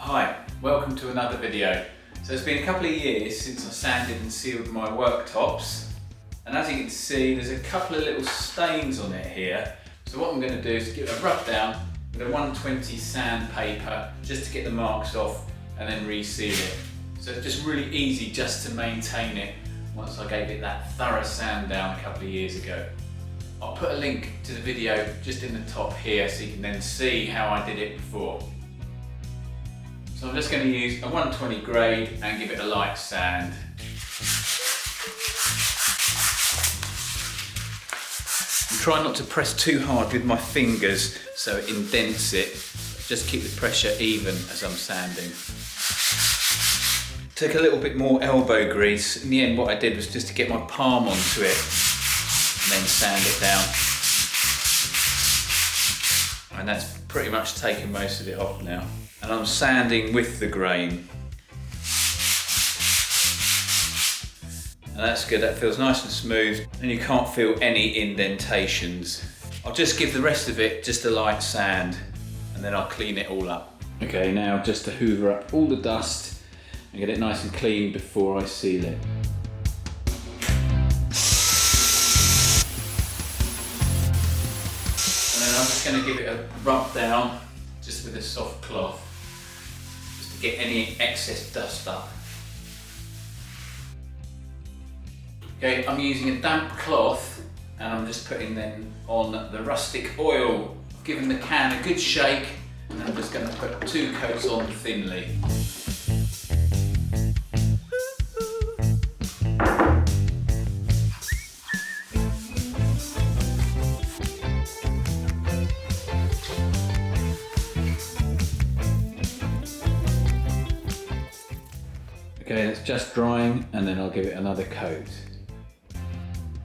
Hi, welcome to another video. So it's been a couple of years since I sanded and sealed my worktops, and as you can see there's a couple of little stains on it here. So what I'm going to do is give it a rub down with a 120 sandpaper just to get the marks off and then reseal it. So it's just really easy just to maintain it once I gave it that thorough sand down a couple of years ago. I'll put a link to the video just in the top here so you can then see how I did it before. So I'm just going to use a 120 grade and give it a light sand. And try not to press too hard with my fingers so it indents it. Just keep the pressure even as I'm sanding. Took a little bit more elbow grease. In the end what I did was just to get my palm onto it and then sand it down. And that's pretty much taken most of it off now. And I'm sanding with the grain. And that's good, that feels nice and smooth and you can't feel any indentations. I'll just give the rest of it just a light sand and then I'll clean it all up. Okay, now just to hoover up all the dust and get it nice and clean before I seal it. And then I'm just going to give it a rub down just with a soft cloth. Get any excess dust up. Okay, I'm using a damp cloth and I'm just putting them on the rustic oil. I've given the can a good shake and I'm just going to put 2 coats on thinly. Okay, it's just drying and then I'll give it another coat.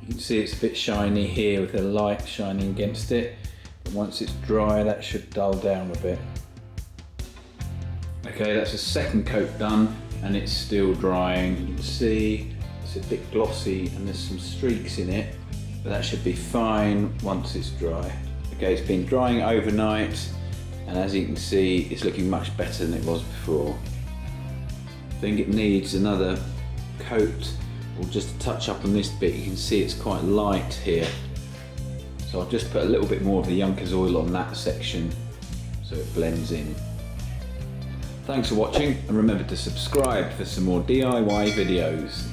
You can see it's a bit shiny here with the light shining against it, but once it's dry that should dull down a bit. Okay, that's the second coat done and it's still drying. You can see it's a bit glossy and there's some streaks in it, but that should be fine once it's dry. Okay, it's been drying overnight and as you can see it's looking much better than it was before. I think it needs another coat or just a touch up on this bit. You can see it's quite light here. So I'll just put a little bit more of the Junkers oil on that section so it blends in. Thanks for watching and remember to subscribe for some more DIY videos.